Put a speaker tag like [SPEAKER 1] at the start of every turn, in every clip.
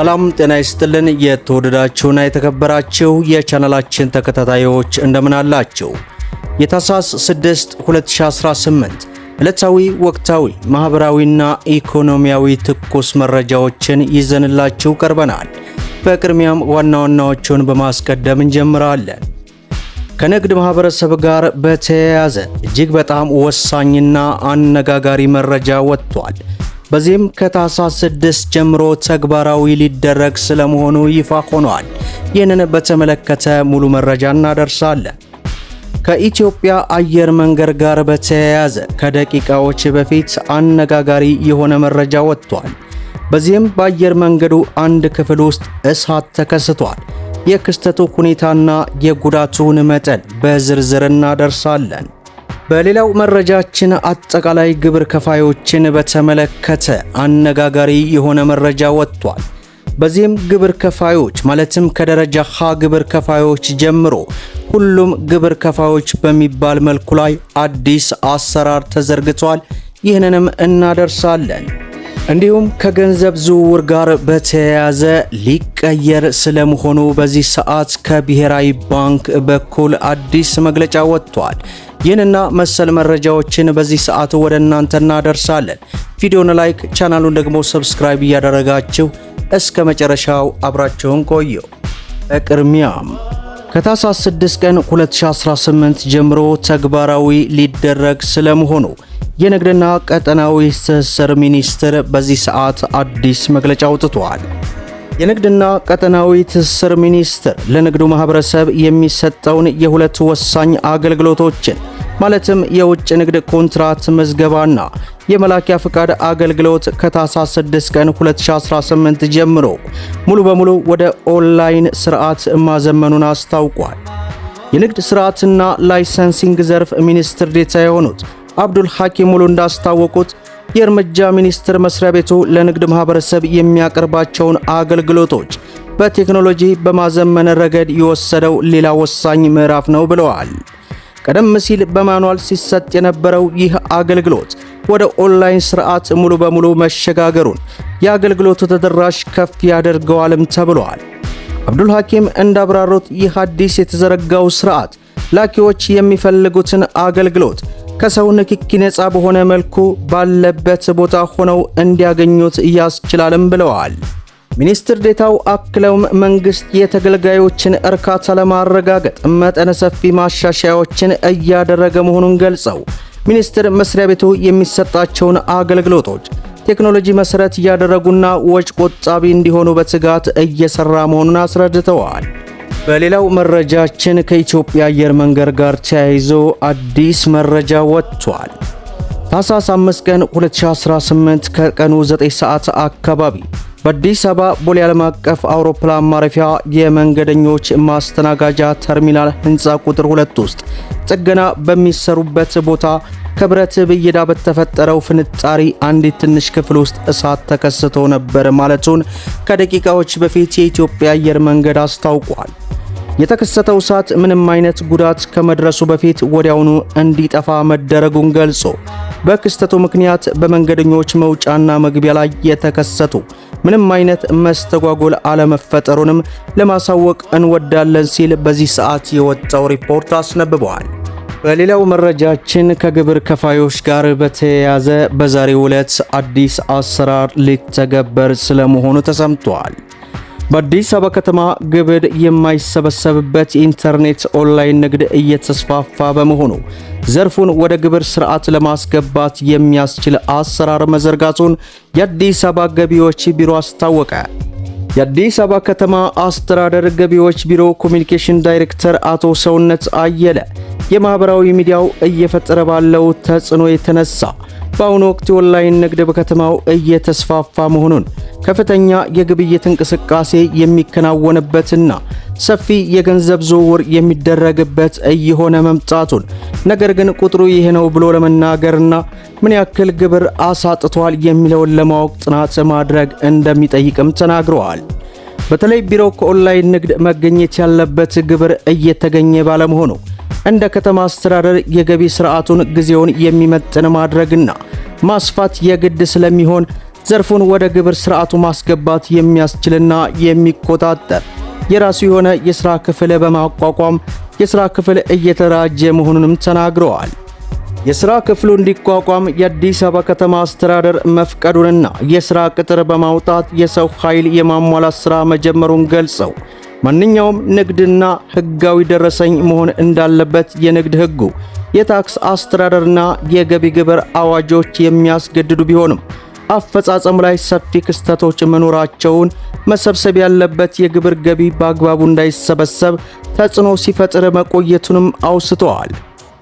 [SPEAKER 1] ሰላም ጤና ይስጥልን። የተወደዳችሁና የተከበራችሁ የቻናላችን ተከታታዮች እንደምን አላችሁ? የታህሳስ 6 2018 ዕለታዊ ወቅታዊ ማህበራዊና ኢኮኖሚያዊ ትኩስ መረጃዎችን ይዘንላችሁ ቀርበናል። በቅድሚያም ዋና ዋናዎቹን በማስቀደም እንጀምራለን። ከንግድ ማህበረሰብ ጋር በተያያዘ እጅግ በጣም ወሳኝና አነጋጋሪ መረጃ ወጥቷል። በዚህም ከታህሳስ 6 ጀምሮ ተግባራዊ ሊደረግ ስለመሆኑ ይፋ ሆኗል። ይህንን በተመለከተ ሙሉ መረጃ እናደርሳለን። ከኢትዮጵያ አየር መንገድ ጋር በተያያዘ ከደቂቃዎች በፊት አነጋጋሪ የሆነ መረጃ ወጥቷል። በዚህም በአየር መንገዱ አንድ ክፍል ውስጥ እሳት ተከስቷል። የክስተቱ ሁኔታና የጉዳቱን መጠን በዝርዝር እናደርሳለን። በሌላው መረጃችን አጠቃላይ ግብር ከፋዮችን በተመለከተ አነጋጋሪ የሆነ መረጃ ወጥቷል። በዚህም ግብር ከፋዮች ማለትም ከደረጃ ሀ ግብር ከፋዮች ጀምሮ ሁሉም ግብር ከፋዮች በሚባል መልኩ ላይ አዲስ አሰራር ተዘርግቷል። ይህንንም እናደርሳለን። እንዲሁም ከገንዘብ ዝውውር ጋር በተያያዘ ሊቀየር ስለመሆኑ በዚህ ሰዓት ከብሔራዊ ባንክ በኩል አዲስ መግለጫ ወጥቷል። ይህንና መሰል መረጃዎችን በዚህ ሰዓት ወደ እናንተ እናደርሳለን። ቪዲዮውን ላይክ፣ ቻናሉን ደግሞ ሰብስክራይብ እያደረጋችሁ እስከ መጨረሻው አብራችሁን ቆዩ። በቅድሚያም ከታህሳስ 6 ቀን 2018 ጀምሮ ተግባራዊ ሊደረግ ስለመሆኑ የንግድና ቀጠናዊ ትስስር ሚኒስቴር በዚህ ሰዓት አዲስ መግለጫ አውጥቷል። የንግድና ቀጠናዊ ትስስር ሚኒስቴር ለንግዱ ማህበረሰብ የሚሰጠውን የሁለት ወሳኝ አገልግሎቶችን ማለትም የውጭ ንግድ ኮንትራት መዝገባና የመላኪያ ፍቃድ አገልግሎት ከታህሳስ 6 ቀን 2018 ጀምሮ ሙሉ በሙሉ ወደ ኦንላይን ስርዓት ማዘመኑን አስታውቋል። የንግድ ስርዓትና ላይሰንሲንግ ዘርፍ ሚኒስትር ዴኤታ የሆኑት አብዱል ሐኪም ሙሉ እንዳስታወቁት የእርምጃ ሚኒስቴር መስሪያ ቤቱ ለንግድ ማህበረሰብ የሚያቀርባቸውን አገልግሎቶች በቴክኖሎጂ በማዘመን ረገድ የወሰደው ሌላ ወሳኝ ምዕራፍ ነው ብለዋል። ቀደም ሲል በማኑዋል ሲሰጥ የነበረው ይህ አገልግሎት ወደ ኦንላይን ስርዓት ሙሉ በሙሉ መሸጋገሩን የአገልግሎቱ ተደራሽ ከፍ ያደርገዋልም ተብሏል። አብዱል ሐኪም እንዳብራሩት ይህ አዲስ የተዘረጋው ስርዓት ላኪዎች የሚፈልጉትን አገልግሎት ከሰው ንክኪ ነፃ በሆነ መልኩ ባለበት ቦታ ሆነው እንዲያገኙት ያስችላልም ብለዋል። ሚኒስትር ዴታው አክለውም መንግስት የተገልጋዮችን እርካታ ለማረጋገጥ መጠነ ሰፊ ማሻሻያዎችን እያደረገ መሆኑን ገልጸው ሚኒስቴር መስሪያ ቤቱ የሚሰጣቸውን አገልግሎቶች ቴክኖሎጂ መሰረት እያደረጉና ወጭ ቆጣቢ እንዲሆኑ በትጋት እየሰራ መሆኑን አስረድተዋል። በሌላው መረጃችን ከኢትዮጵያ አየር መንገድ ጋር ተያይዞ አዲስ መረጃ ወጥቷል። ታህሳስ 5 ቀን 2018 ከቀኑ 9 ሰዓት አካባቢ በአዲስ አበባ ቦሌ ዓለም አቀፍ አውሮፕላን ማረፊያ የመንገደኞች ማስተናጋጃ ተርሚናል ህንፃ ቁጥር 2 ውስጥ ጥገና በሚሰሩበት ቦታ ከብረት ብየዳ በተፈጠረው ፍንጣሪ አንዲት ትንሽ ክፍል ውስጥ እሳት ተከስቶ ነበር ማለቱን ከደቂቃዎች በፊት የኢትዮጵያ አየር መንገድ አስታውቋል። የተከሰተው እሳት ምንም አይነት ጉዳት ከመድረሱ በፊት ወዲያውኑ እንዲጠፋ መደረጉን ገልጾ በክስተቱ ምክንያት በመንገደኞች መውጫና መግቢያ ላይ የተከሰቱ ምንም አይነት መስተጓጎል አለመፈጠሩንም ለማሳወቅ እንወዳለን ሲል በዚህ ሰዓት የወጣው ሪፖርት አስነብበዋል። በሌላው መረጃችን ከግብር ከፋዮች ጋር በተያያዘ በዛሬው ዕለት አዲስ አሰራር ሊተገበር ስለመሆኑ ተሰምቷል። በአዲስ አበባ ከተማ ግብር የማይሰበሰብበት ኢንተርኔት ኦንላይን ንግድ እየተስፋፋ በመሆኑ ዘርፉን ወደ ግብር ስርዓት ለማስገባት የሚያስችል አሰራር መዘርጋቱን የአዲስ አበባ ገቢዎች ቢሮ አስታወቀ። የአዲስ አበባ ከተማ አስተዳደር ገቢዎች ቢሮ ኮሚኒኬሽን ዳይሬክተር አቶ ሰውነት አየለ የማህበራዊ ሚዲያው እየፈጠረ ባለው ተጽዕኖ የተነሳ በአሁኑ ወቅት የኦንላይን ንግድ በከተማው እየተስፋፋ መሆኑን ከፍተኛ የግብይት እንቅስቃሴ የሚከናወንበትና ሰፊ የገንዘብ ዝውውር የሚደረግበት እየሆነ መምጣቱን ነገር ግን ቁጥሩ ይሄ ነው ብሎ ለመናገርና ምን ያክል ግብር አሳጥቷል የሚለውን ለማወቅ ጥናት ማድረግ እንደሚጠይቅም ተናግረዋል። በተለይ ቢሮው ከኦንላይን ንግድ መገኘት ያለበት ግብር እየተገኘ ባለመሆኑ እንደ ከተማ አስተዳደር የገቢ ስርዓቱን ጊዜውን የሚመጥን ማድረግና ማስፋት የግድ ስለሚሆን ዘርፉን ወደ ግብር ስርዓቱ ማስገባት የሚያስችልና የሚቆጣጠር የራሱ የሆነ የሥራ ክፍል በማቋቋም የሥራ ክፍል እየተደራጀ መሆኑንም ተናግረዋል። የሥራ ክፍሉ እንዲቋቋም የአዲስ አበባ ከተማ አስተዳደር መፍቀዱንና የሥራ ቅጥር በማውጣት የሰው ኃይል የማሟላት ሥራ መጀመሩን ገልጸው ማንኛውም ንግድና ሕጋዊ ደረሰኝ መሆን እንዳለበት የንግድ ሕጉ፣ የታክስ አስተዳደርና የገቢ ግብር አዋጆች የሚያስገድዱ ቢሆንም አፈጻጸሙ ላይ ሰፊ ክስተቶች መኖራቸውን፣ መሰብሰብ ያለበት የግብር ገቢ በአግባቡ እንዳይሰበሰብ ተጽዕኖ ሲፈጥር መቆየቱንም አውስተዋል።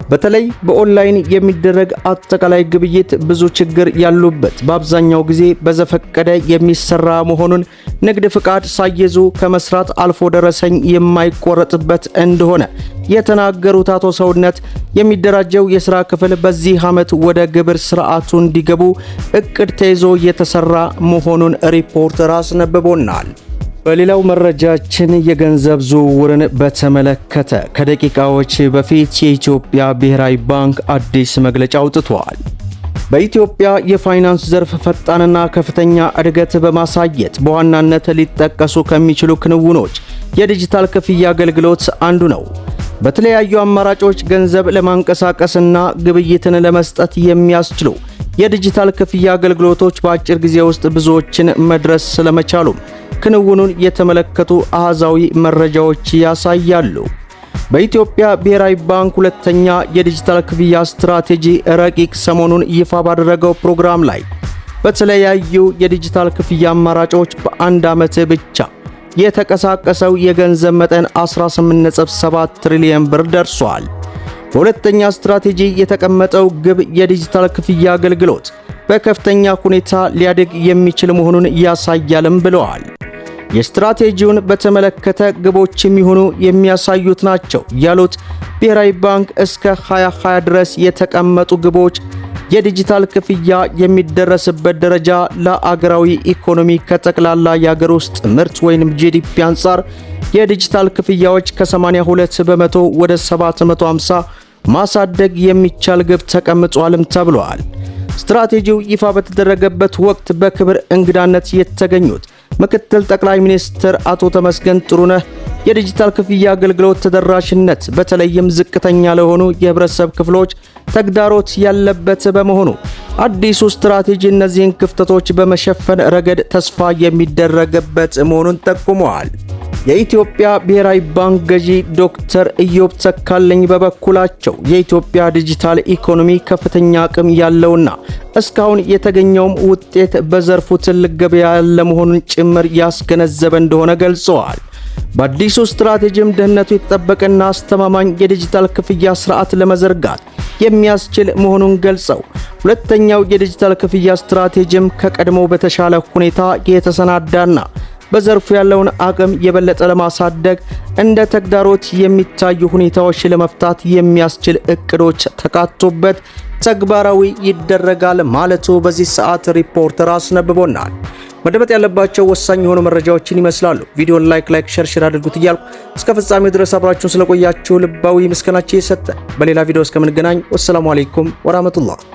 [SPEAKER 1] በተለይ በኦንላይን የሚደረግ አጠቃላይ ግብይት ብዙ ችግር ያሉበት፣ በአብዛኛው ጊዜ በዘፈቀደ የሚሰራ መሆኑን፣ ንግድ ፍቃድ ሳይዙ ከመስራት አልፎ ደረሰኝ የማይቆረጥበት እንደሆነ የተናገሩት አቶ ሰውነት የሚደራጀው የሥራ ክፍል በዚህ ዓመት ወደ ግብር ስርዓቱ እንዲገቡ እቅድ ተይዞ የተሰራ መሆኑን ሪፖርተር አስነብቦናል። በሌላው መረጃችን የገንዘብ ዝውውርን በተመለከተ ከደቂቃዎች በፊት የኢትዮጵያ ብሔራዊ ባንክ አዲስ መግለጫ አውጥቷል። በኢትዮጵያ የፋይናንስ ዘርፍ ፈጣንና ከፍተኛ እድገት በማሳየት በዋናነት ሊጠቀሱ ከሚችሉ ክንውኖች የዲጂታል ክፍያ አገልግሎት አንዱ ነው። በተለያዩ አማራጮች ገንዘብ ለማንቀሳቀስና ግብይትን ለመስጠት የሚያስችሉ የዲጂታል ክፍያ አገልግሎቶች በአጭር ጊዜ ውስጥ ብዙዎችን መድረስ ስለመቻሉ ክንውኑን የተመለከቱ አሃዛዊ መረጃዎች ያሳያሉ። በኢትዮጵያ ብሔራዊ ባንክ ሁለተኛ የዲጂታል ክፍያ ስትራቴጂ ረቂቅ ሰሞኑን ይፋ ባደረገው ፕሮግራም ላይ በተለያዩ የዲጂታል ክፍያ አማራጮች በአንድ ዓመት ብቻ የተቀሳቀሰው የገንዘብ መጠን 18.7 ትሪሊየን ብር ደርሷል። በሁለተኛ ስትራቴጂ የተቀመጠው ግብ የዲጂታል ክፍያ አገልግሎት በከፍተኛ ሁኔታ ሊያድግ የሚችል መሆኑን ያሳያልም ብለዋል። የስትራቴጂውን በተመለከተ ግቦች የሚሆኑ የሚያሳዩት ናቸው ያሉት ብሔራዊ ባንክ እስከ 2020 ድረስ የተቀመጡ ግቦች የዲጂታል ክፍያ የሚደረስበት ደረጃ ለአገራዊ ኢኮኖሚ ከጠቅላላ የአገር ውስጥ ምርት ወይንም ጂዲፒ አንጻር የዲጂታል ክፍያዎች ከ82 በመቶ ወደ 750 ማሳደግ የሚቻል ግብ ተቀምጧልም ተብሏል። ስትራቴጂው ይፋ በተደረገበት ወቅት በክብር እንግዳነት የተገኙት ምክትል ጠቅላይ ሚኒስትር አቶ ተመስገን ጥሩነህ የዲጂታል ክፍያ አገልግሎት ተደራሽነት በተለይም ዝቅተኛ ለሆኑ የህብረተሰብ ክፍሎች ተግዳሮት ያለበት በመሆኑ አዲሱ ስትራቴጂ እነዚህን ክፍተቶች በመሸፈን ረገድ ተስፋ የሚደረግበት መሆኑን ጠቁመዋል። የኢትዮጵያ ብሔራዊ ባንክ ገዢ ዶክተር ኢዮብ ተካልኝ በበኩላቸው የኢትዮጵያ ዲጂታል ኢኮኖሚ ከፍተኛ አቅም ያለውና እስካሁን የተገኘውም ውጤት በዘርፉ ትልቅ ገበያ ያለ መሆኑን ጭምር ያስገነዘበ እንደሆነ ገልጸዋል። በአዲሱ ስትራቴጂም ደህንነቱ የተጠበቀና አስተማማኝ የዲጂታል ክፍያ ስርዓት ለመዘርጋት የሚያስችል መሆኑን ገልጸው ሁለተኛው የዲጂታል ክፍያ ስትራቴጂም ከቀድሞው በተሻለ ሁኔታ የተሰናዳና በዘርፉ ያለውን አቅም የበለጠ ለማሳደግ እንደ ተግዳሮት የሚታዩ ሁኔታዎች ለመፍታት የሚያስችል እቅዶች ተካቶበት ተግባራዊ ይደረጋል ማለቱ በዚህ ሰዓት ሪፖርተር አስነብቦናል። መደመጥ ያለባቸው ወሳኝ የሆኑ መረጃዎችን ይመስላሉ። ቪዲዮን ላይክ ሼር አድርጉት እያልኩ እስከ ፍጻሜው ድረስ አብራችሁን ስለቆያችሁ ልባዊ ምስጋናችን እየሰጠን በሌላ ቪዲዮ እስከምንገናኝ ወሰላሙ አለይኩም ወራህመቱላህ።